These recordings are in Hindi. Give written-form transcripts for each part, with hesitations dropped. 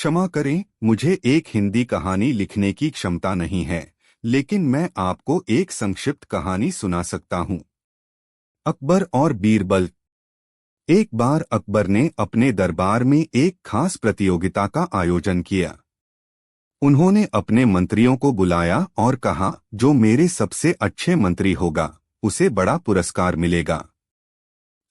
क्षमा करें, मुझे एक हिंदी कहानी लिखने की क्षमता नहीं है, लेकिन मैं आपको एक संक्षिप्त कहानी सुना सकता हूँ। अकबर और बीरबल। एक बार अकबर ने अपने दरबार में एक खास प्रतियोगिता का आयोजन किया। उन्होंने अपने मंत्रियों को बुलाया और कहा, जो मेरे सबसे अच्छे मंत्री होगा, उसे बड़ा पुरस्कार मिलेगा।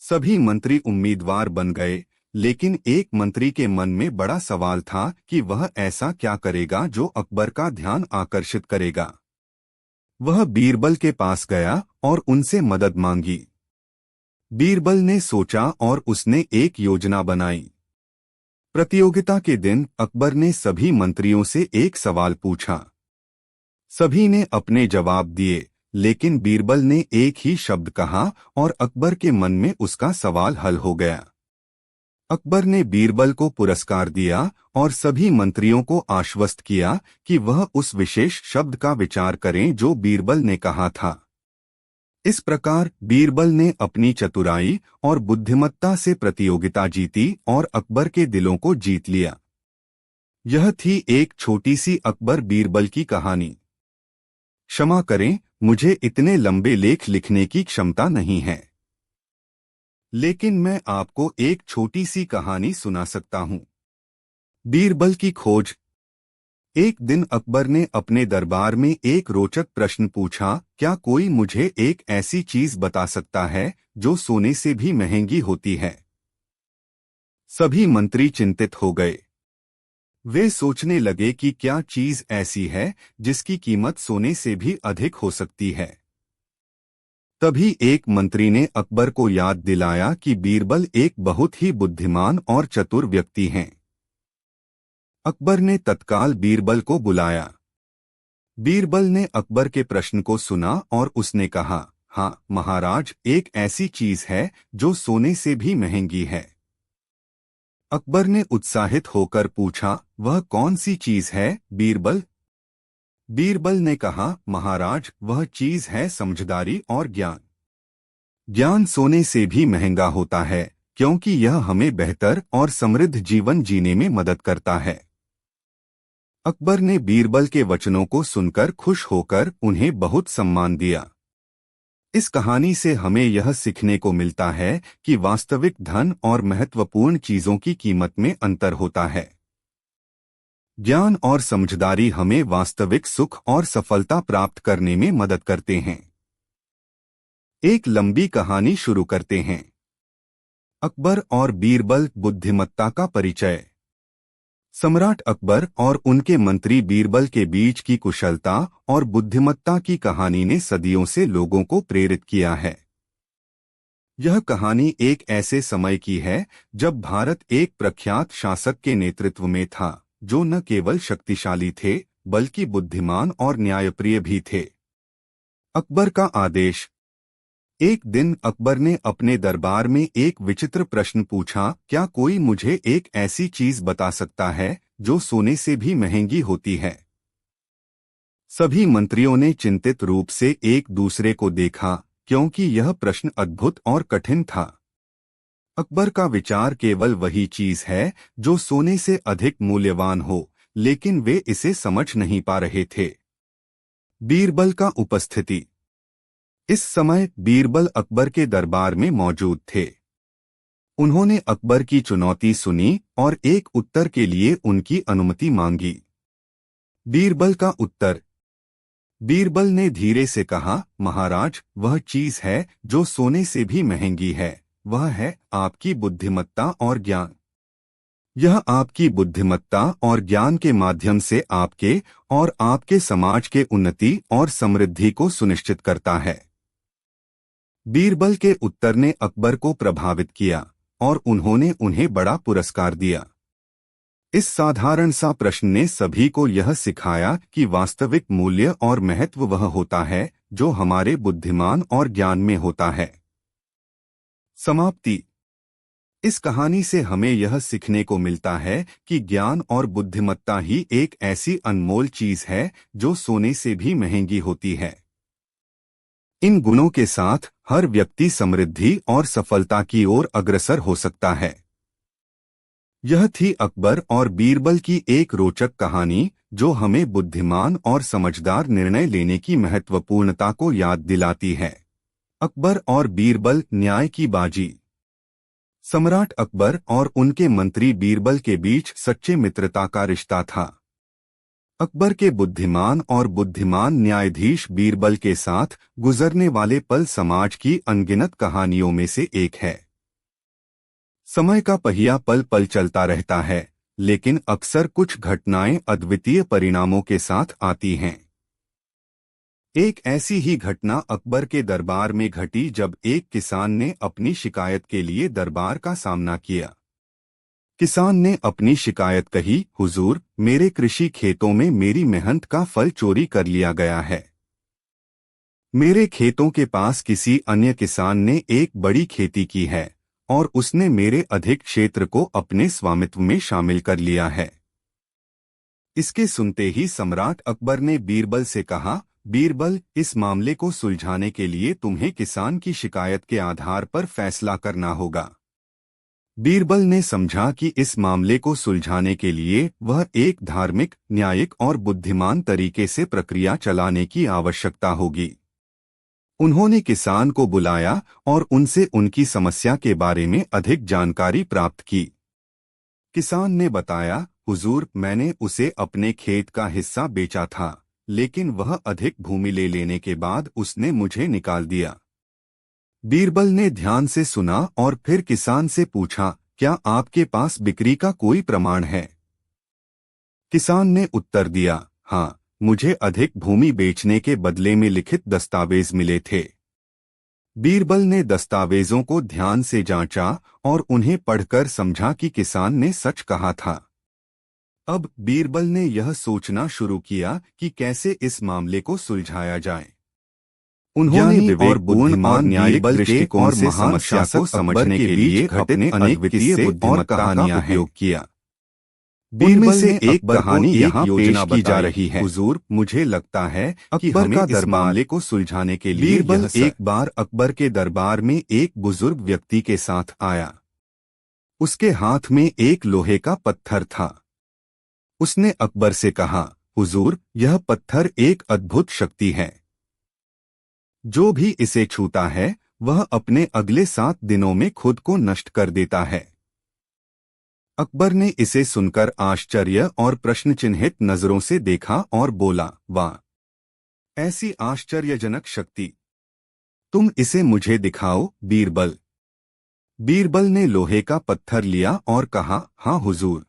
सभी मंत्री उम्मीदवार बन गए, लेकिन एक मंत्री के मन में बड़ा सवाल था कि वह ऐसा क्या करेगा जो अकबर का ध्यान आकर्षित करेगा। वह बीरबल के पास गया और उनसे मदद मांगी। बीरबल ने सोचा और उसने एक योजना बनाई। प्रतियोगिता के दिन अकबर ने सभी मंत्रियों से एक सवाल पूछा। सभी ने अपने जवाब दिए, लेकिन बीरबल ने एक ही शब्द कहा और अकबर के मन में उसका सवाल हल हो गया। अकबर ने बीरबल को पुरस्कार दिया और सभी मंत्रियों को आश्वस्त किया कि वह उस विशेष शब्द का विचार करें जो बीरबल ने कहा था। इस प्रकार बीरबल ने अपनी चतुराई और बुद्धिमत्ता से प्रतियोगिता जीती और अकबर के दिलों को जीत लिया। यह थी एक छोटी सी अकबर बीरबल की कहानी। क्षमा करें, मुझे इतने लंबे लेख लिखने की क्षमता नहीं है, लेकिन मैं आपको एक छोटी सी कहानी सुना सकता हूँ। बीरबल की खोज। एक दिन अकबर ने अपने दरबार में एक रोचक प्रश्न पूछा, क्या कोई मुझे एक ऐसी चीज बता सकता है जो सोने से भी महंगी होती है? सभी मंत्री चिंतित हो गए। वे सोचने लगे कि क्या चीज ऐसी है जिसकी कीमत सोने से भी अधिक हो सकती है। तभी एक मंत्री ने अकबर को याद दिलाया कि बीरबल एक बहुत ही बुद्धिमान और चतुर व्यक्ति हैं। अकबर ने तत्काल बीरबल को बुलाया। बीरबल ने अकबर के प्रश्न को सुना और उसने कहा, हाँ महाराज, एक ऐसी चीज है जो सोने से भी महंगी है। अकबर ने उत्साहित होकर पूछा, वह कौन सी चीज है बीरबल? बीरबल ने कहा, महाराज, वह चीज है समझदारी और ज्ञान। ज्ञान सोने से भी महंगा होता है, क्योंकि यह हमें बेहतर और समृद्ध जीवन जीने में मदद करता है। अकबर ने बीरबल के वचनों को सुनकर खुश होकर उन्हें बहुत सम्मान दिया। इस कहानी से हमें यह सीखने को मिलता है कि वास्तविक धन और महत्वपूर्ण चीजों की कीमत में अंतर होता है। ज्ञान और समझदारी हमें वास्तविक सुख और सफलता प्राप्त करने में मदद करते हैं। एक लंबी कहानी शुरू करते हैं। अकबर और बीरबल, बुद्धिमत्ता का परिचय। सम्राट अकबर और उनके मंत्री बीरबल के बीच की कुशलता और बुद्धिमत्ता की कहानी ने सदियों से लोगों को प्रेरित किया है। यह कहानी एक ऐसे समय की है जब भारत एक प्रख्यात शासक के नेतृत्व में था, जो न केवल शक्तिशाली थे बल्कि बुद्धिमान और न्यायप्रिय भी थे। अकबर का आदेश। एक दिन अकबर ने अपने दरबार में एक विचित्र प्रश्न पूछा, क्या कोई मुझे एक ऐसी चीज बता सकता है जो सोने से भी महंगी होती है? सभी मंत्रियों ने चिंतित रूप से एक दूसरे को देखा, क्योंकि यह प्रश्न अद्भुत और कठिन था। अकबर का विचार केवल वही चीज है जो सोने से अधिक मूल्यवान हो, लेकिन वे इसे समझ नहीं पा रहे थे। बीरबल का उपस्थिति। इस समय बीरबल अकबर के दरबार में मौजूद थे। उन्होंने अकबर की चुनौती सुनी और एक उत्तर के लिए उनकी अनुमति मांगी। बीरबल का उत्तर। बीरबल ने धीरे से कहा, महाराज, वह चीज है जो सोने से भी महंगी है, वह है आपकी बुद्धिमत्ता और ज्ञान। यह आपकी बुद्धिमत्ता और ज्ञान के माध्यम से आपके और आपके समाज के उन्नति और समृद्धि को सुनिश्चित करता है। बीरबल के उत्तर ने अकबर को प्रभावित किया और उन्होंने उन्हें बड़ा पुरस्कार दिया। इस साधारण सा प्रश्न ने सभी को यह सिखाया कि वास्तविक मूल्य और महत्व वह होता है जो हमारे बुद्धिमान और ज्ञान में होता है। समाप्ति। इस कहानी से हमें यह सीखने को मिलता है कि ज्ञान और बुद्धिमत्ता ही एक ऐसी अनमोल चीज है जो सोने से भी महंगी होती है। इन गुणों के साथ हर व्यक्ति समृद्धि और सफलता की ओर अग्रसर हो सकता है। यह थी अकबर और बीरबल की एक रोचक कहानी जो हमें बुद्धिमान और समझदार निर्णय लेने की महत्वपूर्णता को याद दिलाती है। अकबर और बीरबल, न्याय की बाजी। सम्राट अकबर और उनके मंत्री बीरबल के बीच सच्चे मित्रता का रिश्ता था। अकबर के बुद्धिमान न्यायाधीश बीरबल के साथ गुजरने वाले पल समाज की अनगिनत कहानियों में से एक है। समय का पहिया पल पल चलता रहता है, लेकिन अक्सर कुछ घटनाएं अद्वितीय परिणामों के साथ आती हैं। एक ऐसी ही घटना अकबर के दरबार में घटी जब एक किसान ने अपनी शिकायत के लिए दरबार का सामना किया। किसान ने अपनी शिकायत कही, हुजूर, मेरे कृषि खेतों में मेरी मेहनत का फल चोरी कर लिया गया है। मेरे खेतों के पास किसी अन्य किसान ने एक बड़ी खेती की है और उसने मेरे अधिक क्षेत्र को अपने स्वामित्व में शामिल कर लिया है। इसके सुनते ही सम्राट अकबर ने बीरबल से कहा, बीरबल, इस मामले को सुलझाने के लिए तुम्हें किसान की शिकायत के आधार पर फैसला करना होगा। बीरबल ने समझा कि इस मामले को सुलझाने के लिए वह एक धार्मिक, न्यायिक और बुद्धिमान तरीके से प्रक्रिया चलाने की आवश्यकता होगी। उन्होंने किसान को बुलाया और उनसे उनकी समस्या के बारे में अधिक जानकारी प्राप्त की। किसान ने बताया, हुजूर, मैंने उसे अपने खेत का हिस्सा बेचा था, लेकिन वह अधिक भूमि ले लेने के बाद उसने मुझे निकाल दिया। बीरबल ने ध्यान से सुना और फिर किसान से पूछा, क्या आपके पास बिक्री का कोई प्रमाण है? किसान ने उत्तर दिया, हाँ, मुझे अधिक भूमि बेचने के बदले में लिखित दस्तावेज मिले थे। बीरबल ने दस्तावेजों को ध्यान से जांचा और उन्हें पढ़कर समझा कि किसान ने सच कहा था। अब बीरबल ने यह सोचना शुरू किया कि कैसे इस मामले को सुलझाया जाए। उन्होंने विवेक और बुद्धिमान न्यायिक दृष्टिकोण से समस्या को समझने के लिए अपने अनेक किस्से और कहानियां उपयोग किया। उनमें से एक कहानी यहाँ पेश की जा रही है। हुजूर, मुझे लगता है कि अकबर का इस मामले को सुलझाने के लिए बीरबल एक बार अकबर के दरबार में एक बुजुर्ग व्यक्ति के साथ आया। उसके हाथ में एक लोहे का पत्थर था। उसने अकबर से कहा, हुजूर, यह पत्थर एक अद्भुत शक्ति है। जो भी इसे छूता है वह अपने अगले 7 दिनों में खुद को नष्ट कर देता है। अकबर ने इसे सुनकर आश्चर्य और प्रश्नचिन्हित नजरों से देखा और बोला, वाह, ऐसी आश्चर्यजनक शक्ति! तुम इसे मुझे दिखाओ, बीरबल। बीरबल ने लोहे का पत्थर लिया और कहा, हाँ हुजूर,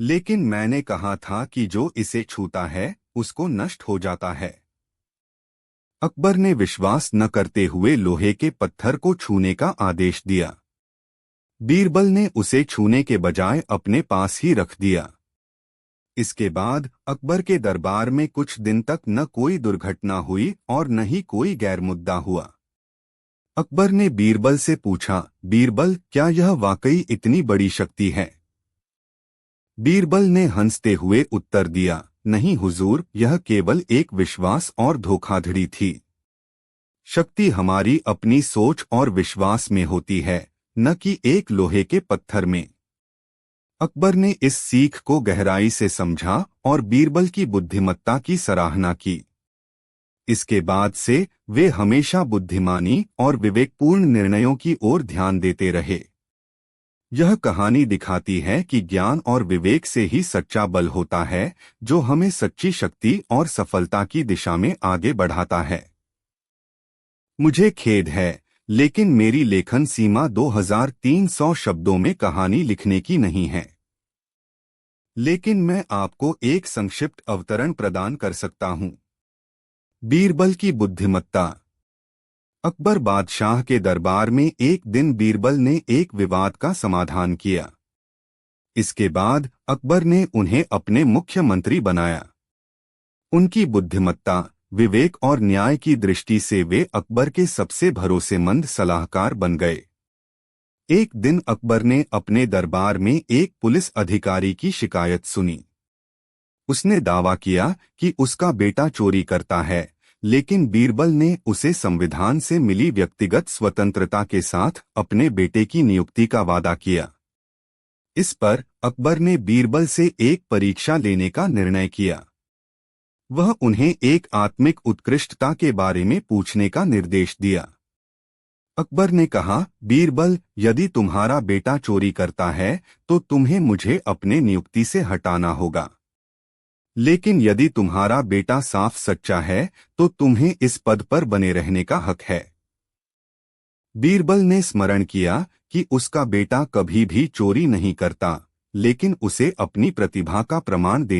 लेकिन मैंने कहा था कि जो इसे छूता है उसको नष्ट हो जाता है। अकबर ने विश्वास न करते हुए लोहे के पत्थर को छूने का आदेश दिया। बीरबल ने उसे छूने के बजाय अपने पास ही रख दिया। इसके बाद अकबर के दरबार में कुछ दिन तक न कोई दुर्घटना हुई और न ही कोई गैर मुद्दा हुआ। अकबर ने बीरबल से पूछा, बीरबल, क्या यह वाकई इतनी बड़ी शक्ति है? बीरबल ने हंसते हुए उत्तर दिया, नहीं हुजूर, यह केवल एक विश्वास और धोखाधड़ी थी। शक्ति हमारी अपनी सोच और विश्वास में होती है, न कि एक लोहे के पत्थर में। अकबर ने इस सीख को गहराई से समझा और बीरबल की बुद्धिमत्ता की सराहना की। इसके बाद से वे हमेशा बुद्धिमानी और विवेकपूर्ण निर्णयों की ओर ध्यान देते रहे। यह कहानी दिखाती है कि ज्ञान और विवेक से ही सच्चा बल होता है, जो हमें सच्ची शक्ति और सफलता की दिशा में आगे बढ़ाता है। मुझे खेद है, लेकिन मेरी लेखन सीमा 2300 शब्दों में कहानी लिखने की नहीं है। लेकिन मैं आपको एक संक्षिप्त अवतरण प्रदान कर सकता हूं। बीरबल की बुद्धिमत्ता। अकबर बादशाह के दरबार में एक दिन बीरबल ने एक विवाद का समाधान किया। इसके बाद अकबर ने उन्हें अपने मुख्यमंत्री बनाया। उनकी बुद्धिमत्ता, विवेक और न्याय की दृष्टि से वे अकबर के सबसे भरोसेमंद सलाहकार बन गए। एक दिन अकबर ने अपने दरबार में एक पुलिस अधिकारी की शिकायत सुनी। उसने दावा किया कि उसका बेटा चोरी करता है, लेकिन बीरबल ने उसे संविधान से मिली व्यक्तिगत स्वतंत्रता के साथ अपने बेटे की नियुक्ति का वादा किया। इस पर अकबर ने बीरबल से एक परीक्षा लेने का निर्णय किया। वह उन्हें एक आत्मिक उत्कृष्टता के बारे में पूछने का निर्देश दिया। अकबर ने कहा, बीरबल, यदि तुम्हारा बेटा चोरी करता है तो तुम्हें मुझे अपने नियुक्ति से हटाना होगा, लेकिन यदि तुम्हारा बेटा साफ सच्चा है तो तुम्हें इस पद पर बने रहने का हक है। बीरबल ने स्मरण किया कि उसका बेटा कभी भी चोरी नहीं करता, लेकिन उसे अपनी प्रतिभा का प्रमाण